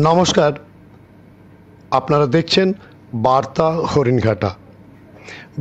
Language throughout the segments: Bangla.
নমস্কার, আপনারা দেখছেন বার্তা হরিণঘাটা।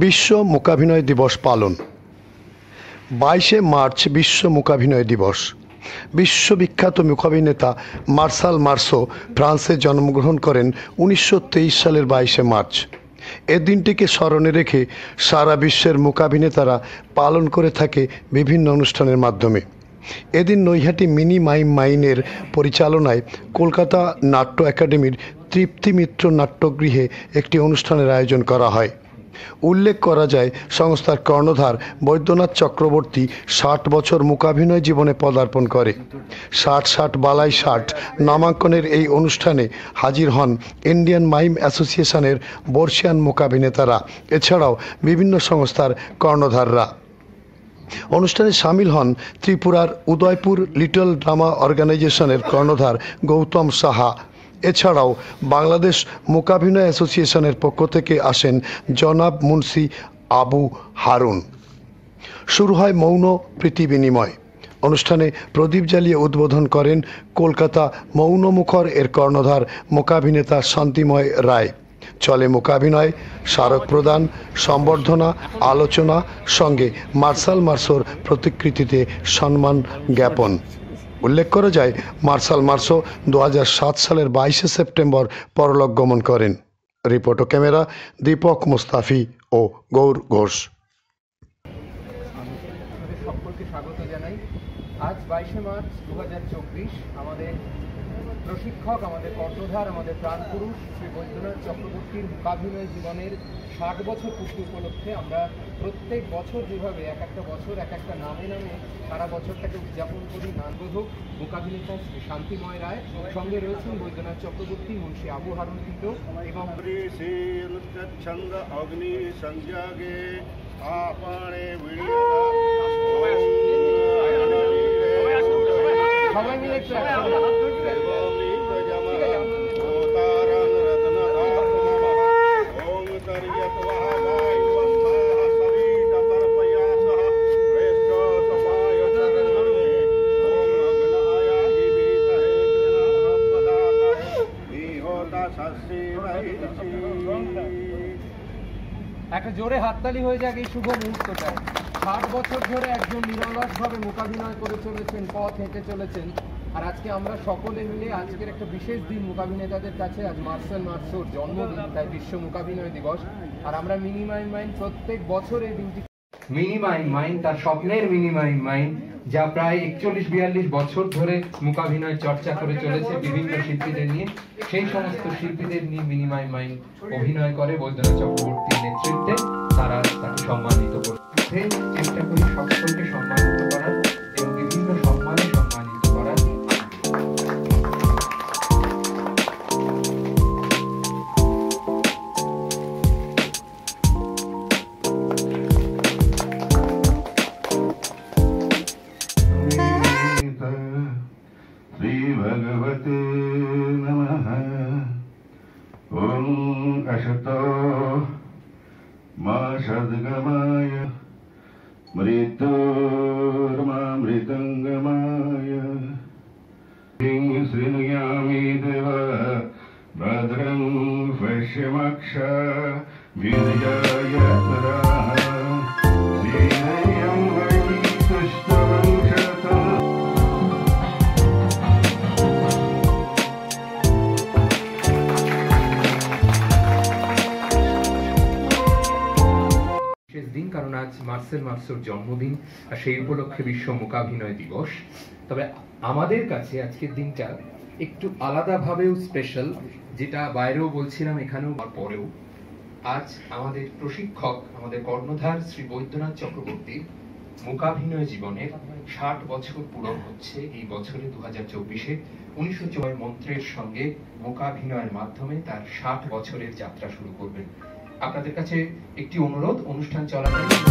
বিশ্ব মূকাভিনয় দিবস পালন 22শে মার্চ বিশ্ব মূকাভিনয় দিবস। বিশ্ববিখ্যাত মূকাভিনেতা মার্শাল মার্সো ফ্রান্সে জন্মগ্রহণ করেন 1923 সালের 22শে মার্চ। এ দিনটিকে স্মরণে রেখে সারা বিশ্বের মূকাভিনেতারা পালন করে থাকে বিভিন্ন অনুষ্ঠানের মাধ্যমে। এদিন নৈহাটি মিনি মাইম মাইনের পরিচালনায় কলকাতা নাট্য একাডেমির তৃপ্তি মিত্র নাট্যগৃহে একটি অনুষ্ঠানের আয়োজন করা হয়। উল্লেখ করা যায়, সংস্থার কর্ণধার বৈদ্যনাথ চক্রবর্তী 60 বছর মূকাভিনয় জীবনে পদার্পণ করে। 60 বালাই 60 নামাঙ্কনের এই অনুষ্ঠানে হাজির হন ইন্ডিয়ান মাইম অ্যাসোসিয়েশনের বর্ষিয়ান মূকাভিনেতারা, এছাড়াও বিভিন্ন সংস্থার কর্ণধাররা। অনুষ্ঠানে সামিল হন ত্রিপুরার উদয়পুর লিটল ড্রামা অর্গানাইজেশনের কর্ণধার গৌতম সাহা। এছাড়াও বাংলাদেশ মূকাভিনয় অ্যাসোসিয়েশনের পক্ষ থেকে আসেন জনাব মুন্সি আবু হারুন। শুরু হয় মৌন প্রীতি বিনিময়। অনুষ্ঠানে প্রদীপ জ্বালিয়ে উদ্বোধন করেন কলকাতা মৌনমুখর এর কর্ণধার মূকাভিনেতা শান্তিময় রায়। চলে মূকাভিনয়, স্মারক প্রদান, সম্বর্ধনা, আলোচনা, সঙ্গে মার্শাল মার্সোর প্রতিকৃতিতে সম্মান জ্ঞাপন। উল্লেখ করা যায়, মার্শাল মার্সো 2007 সালের 22শে সেপ্টেম্বর পরলোক গমন করেন। রিপোর্ট ও ক্যামেরা দীপক মুস্তাফি ও গৌর ঘোষ। সকলকে স্বাগত জানাই। আজ 22শে মার্চ 2024 আমাদের প্রশিক্ষক, আমাদের কর্ণধার, আমাদের প্রাণপুরুষ শ্রী বৈদ্যনাথ চক্রবর্তীর মূকাভিনয় জীবনের 60 বছর পূর্তি উপলক্ষে আমরা প্রত্যেক বছর যেভাবে এক একটা বছর এক একটা নামে সারা বছরটাকে উদযাপন করি, নানবোধক মূকাভিনেতা শ্রী শান্তিময় রায়, সঙ্গে রয়েছেন বৈদ্যনাথ চক্রবর্তী, মুন্সি আবু হারুন কিন্তু, এবং সবাই মিলে একটু একটা জোরে হাততালি হয়ে যাক এই শুভ মুহূর্তটায়। 60 বছর ধরে একজন নিরলসভাবে মূকাভিনয় করে চলেছেন, পথ হেঁটে চলেছেন, আর আজকে আমরা সকলে মিলে আজকের একটা বিশেষ দিন মূকাভিনেতাদের কাছে। আজ মার্শাল মার্সোর জন্মদিন, তাই বিশ্ব মূকাভিনয় দিবস। আর আমরা মিনি মাইম মাইন প্রত্যেক বছর এই দিনটি মিনি মাইম মাইন, তার স্বপ্নের মিনি মাইম মাইন, যা প্রায় 41-42 বছর ধরে মূকাভিনয় চর্চা করে চলেছে বিভিন্ন শিল্পীদের নিয়ে। সেই সমস্ত শিল্পীদের নিয়ে মিনি মাইম মাইন অভিনয় করে বৈদ্যনাথ চক্রবর্তীর নেতৃত্বে। তারা তাকে সম্মানিত করতে চেষ্টা করি, সকলকে সম্মানিত করার এবং বিভিন্ন সম্মানে সম্মানিত করার। श्री भगवते नमः। ओम अशतो मा सद्गमाय मृत्योर्मामृतङ्गमाय श्रीनुयामि देव भद्रं पश्यमाक्षभिर्जयतराः श्रीरयं वैतुष्टवंशतम्। দিন, কারণ আজ মার্শাল মার্সোর জন্মদিন, আর সেই উপলক্ষে বিশ্ব মূকাভিনয় দিবস। তবে আমাদের কাছে আজকের দিনটা একটু আলাদাভাবেও স্পেশাল, যেটা বাইরেও বলছিলাম, এখানেও পরেও। আজ আমাদের প্রশিক্ষক, আমাদের কর্ণধার শ্রী বৈদ্যনাথ চক্রবর্তীর মূকাভিনয় জীবনের 60 বছর পূরণ হচ্ছে এই বছরে 2024-এ। 1904 মন্ত্রের সঙ্গে মূকাভিনয়ের মাধ্যমে তার 60 বছরের যাত্রা শুরু করবেন। আপনাদের কাছে একটি অনুরোধ, অনুষ্ঠান চলাকালীন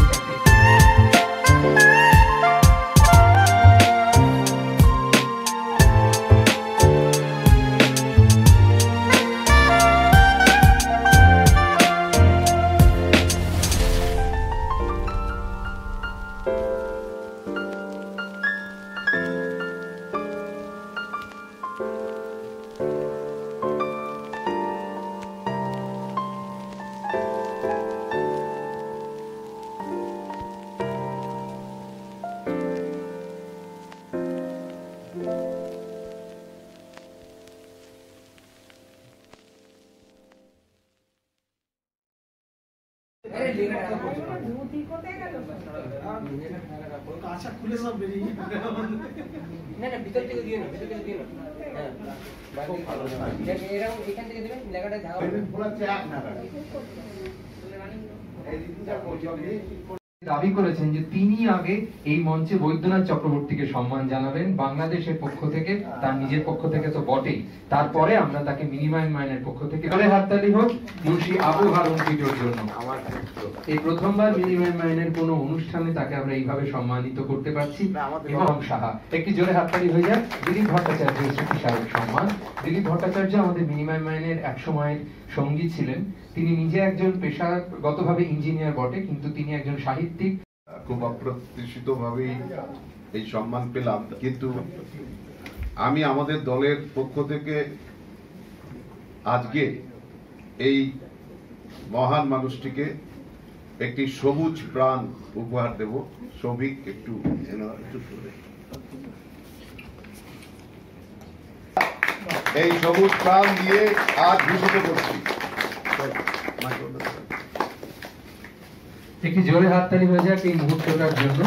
আচ্ছা খুলে সব বেরিয়ে না না ভিতর থেকে দিয়ে না, ভিতর থেকে দিয়ে না। হ্যাঁ খুব ভালো। এরকম এখান থেকে দিবেন, লেখাটা ঝাড়া দাবি করেছেন যে তিনি আগে এই মঞ্চে বৈদ্যনাথ চক্রবর্তীকে সম্মান জানাবেন বাংলাদেশের পক্ষ থেকে, তার নিজের পক্ষ থেকে তো বটেই, তারপরে আমরা তাকে মিনিমাম মাইনের পক্ষ থেকে হাততালি হোক মুন্সি আবু হারুন টিটোর জন্য। এই প্রথমবার মিনিমাম মাইনের কোন অনুষ্ঠানে তাকে আমরা এইভাবে সম্মানিত করতে পারছি। এবং সাহা, একটি জোরে হাততালি হয়ে যায়। দিলীপ ভট্টাচার্যের স্মৃতি স্মারক সম্মান। দিলীপ ভট্টাচার্য আমাদের মিনিমাম মাইনের এক সময়ের সঙ্গী ছিলেন। তিনি নিজে একজন পেশাগতভাবে ইঞ্জিনিয়ার বটে, কিন্তু তিনি একজন সাহিত্যিক। খুব অপ্রত্যাশিত ভাবেই এই সম্মান পেলাম, কিন্তু আমি আমাদের দলের পক্ষ থেকে আজকে এই মহান মানুষটিকে একটি সবুজ প্রাণ উপহার দেব। সৌভিক একটু এই সবুজ প্রাণ দিয়ে আজ ভূষিত করছি। একটি জোরে হাততালি হয়ে যাক এই মুহূর্তটার জন্য।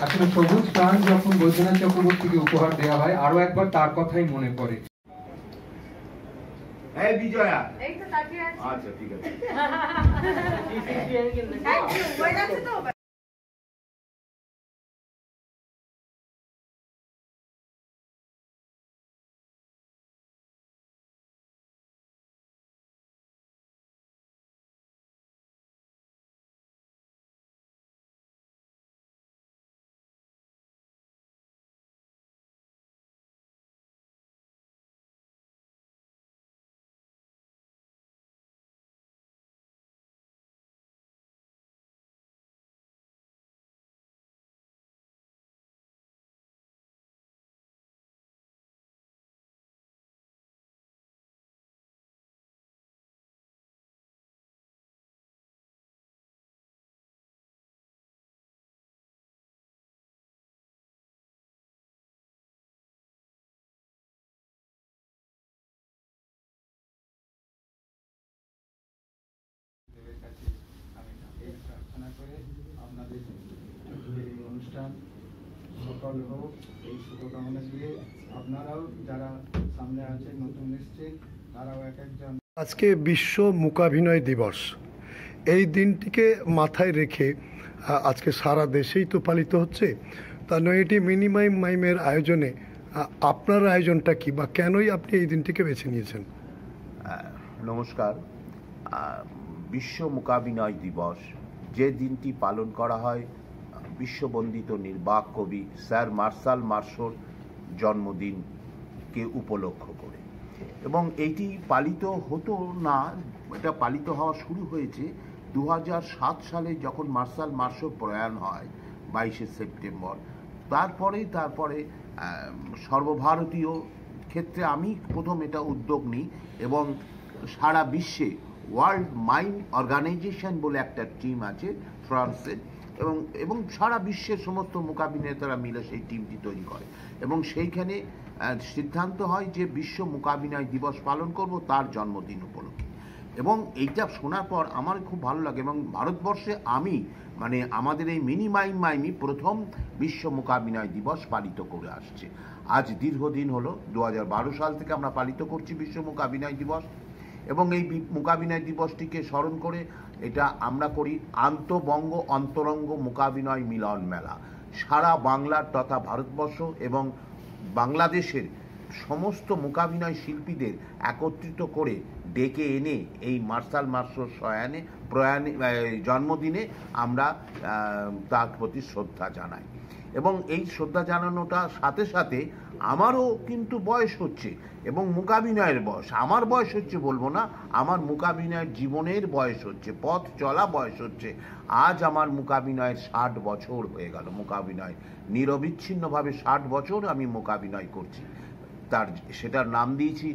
আসলে সবুজ প্রাণ যখন বৈদ্যনাথ চক্রবর্তীকে উপহার দেওয়া হয়, আরো একবার তার কথাই মনে পড়ে। এই বিজয়া, এই তো তাকিয়ে আছি। আচ্ছা ঠিক আছে। হয়ে যাচ্ছে তো। আপনাদের এই অনুষ্ঠান সফল হোক এই শুভকামনা দিয়ে আপনারাও যারা সামনে আছেন নতুন এসছে তারাও এক একজন। আজকে বিশ্ব মূকাভিনয় দিবস, এই দিনটিকে মাথায় রেখে আজকে সারা দেশেই তো পালিত হচ্ছে। তা নয় এটি মিনিমাম মাইমের আয়োজনে আপনার আয়োজনটা কি, বা কেনই আপনি এই দিনটিকে বেছে নিয়েছেন? নমস্কার। বিশ্ব মূকাভিনয় দিবস যে দিনটি পালন করা হয় বিশ্ববন্দিত নির্বাক কবি স্যার মার্শাল মার্শোর জন্মদিনকে উপলক্ষ করে, এবং এইটি পালিত হতো না, এটা পালিত হওয়া শুরু হয়েছে 2007 সালে যখন মার্শাল মার্শোর প্রয়াণ হয় 22শে সেপ্টেম্বর। তারপরে সর্বভারতীয় ক্ষেত্রে আমি প্রথম এটা উদ্যোগ নিই, এবং সারা বিশ্বে ওয়ার্ল্ড মাইম অর্গানাইজেশন বলে একটা টিম আছে ফ্রান্সের, এবং সারা বিশ্বের সমস্ত মূকাভিনেতারা মিলে সেই টিমটি তৈরি করে, এবং সেইখানে সিদ্ধান্ত হয় যে বিশ্ব মূকাভিনয় দিবস পালন করব তার জন্মদিন উপলক্ষে। এবং এইটা শোনার পর আমার খুব ভালো লাগে, এবং ভারতবর্ষে আমাদের এই মিনিমাইম মাইমি প্রথম বিশ্ব মূকাভিনয় দিবস পালিত করে আসছে। আজ দীর্ঘদিন হলো 2012 সাল থেকে আমরা পালিত করছি বিশ্ব মূকাভিনয় দিবস, এবং এই মূকাভিনয় দিবসটিকে স্মরণ করে এটা আমরা করি আন্তবঙ্গ অন্তরঙ্গ মূকাভিনয় মিলন মেলা। সারা বাংলার তথা ভারতবর্ষ এবং বাংলাদেশের সমস্ত মূকাভিনয় শিল্পীদের একত্রিত করে ডেকে এনে এই মার্শাল মার্শোর জন্মদিনে আমরা তার প্রতি শ্রদ্ধা জানাই। এবং এই শ্রদ্ধা জানানোটার সাথে সাথে আমারও কিন্তু বয়স হচ্ছে, এবং মূকাভিনয়ের বয়স, আমার বয়স হচ্ছে বলবো না, আমার মূকাভিনয়ের জীবনের বয়স হচ্ছে, পথ চলা বয়স হচ্ছে। আজ আমার মূকাভিনয়ের 60 বছর হয়ে গেল। মূকাভিনয় নিরবিচ্ছিন্নভাবে 60 বছর আমি মূকাভিনয় করছি। সেটার নাম দিয়েছি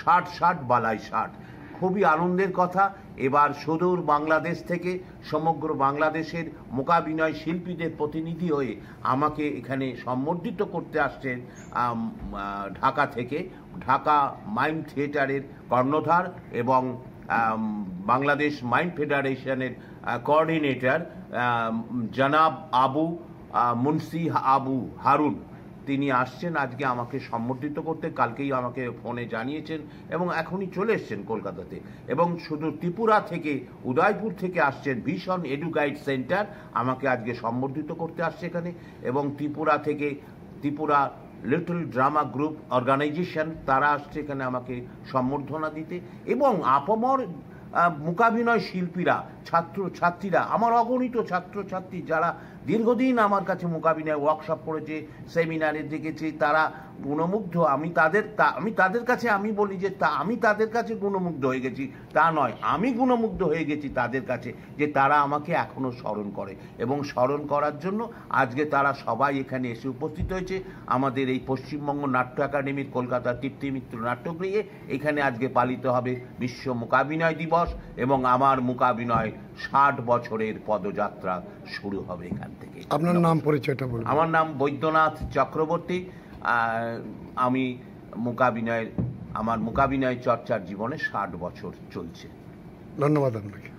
60 বালাই 60। খুবই আনন্দের কথা, এবার সুদূর বাংলাদেশ থেকে সমগ্র বাংলাদেশের মূকাভিনয় শিল্পীদের প্রতিনিধি হয়ে আমাকে এখানে সম্বর্ধিত করতে আসছেন ঢাকা থেকে, ঢাকা মাইম থিয়েটারের কর্ণধার এবং বাংলাদেশ মাইম ফেডারেশনের কোঅর্ডিনেটর জনাব আবু মুন্সি আবু হারুন, তিনি আসছেন আজকে আমাকে সম্বর্ধিত করতে। কালকেই আমাকে ফোনে জানিয়েছেন এবং এখনই চলে এসছেন কলকাতাতে। এবং শুধু ত্রিপুরা থেকে, উদয়পুর থেকে আসছেন ভিশন এডুকাইড সেন্টার, আমাকে আজকে সম্বর্ধিত করতে আসছে এখানে। এবং ত্রিপুরা থেকে Tripura little drama group organisation, তারা আসছে এখানে আমাকে সম্বর্ধনা দিতে। এবং আপামর মূকাভিনয় শিল্পীরা, ছাত্রছাত্রীরা, আমার অগণিত ছাত্রছাত্রী যারা দীর্ঘদিন আমার কাছে মূকাভিনয় ওয়ার্কশপ করেছে, সেমিনারে দেখেছে, তারা গুণমুগ্ধ। আমি তাদের কাছে আমি বলি যে আমি তাদের কাছে গুণমুগ্ধ হয়ে গেছি, তা নয়, আমি গুণমুগ্ধ হয়ে গেছি তাদের কাছে যে তারা আমাকে এখনো স্মরণ করে। এবং স্মরণ করার জন্য আজকে তারা সবাই এখানে এসে উপস্থিত হয়েছে আমাদের এই পশ্চিমবঙ্গ নাট্য একাডেমির কলকাতা তৃপ্তি মিত্র নাট্যগৃহে। এখানে আজকে পালিত হবে বিশ্ব মূকাভিনয় দিবস এবং আমার মূকাভিনয় 60 বছরের পদযাত্রা শুরু হবে এখান থেকে। আপনার নাম পরিচয়টা বলুন। আমার নাম বৈদ্যনাথ চক্রবর্তী। আমি আমার মূকাভিনয় চর্চার জীবনে 60 বছর চলছে। ধন্যবাদ আপনাকে।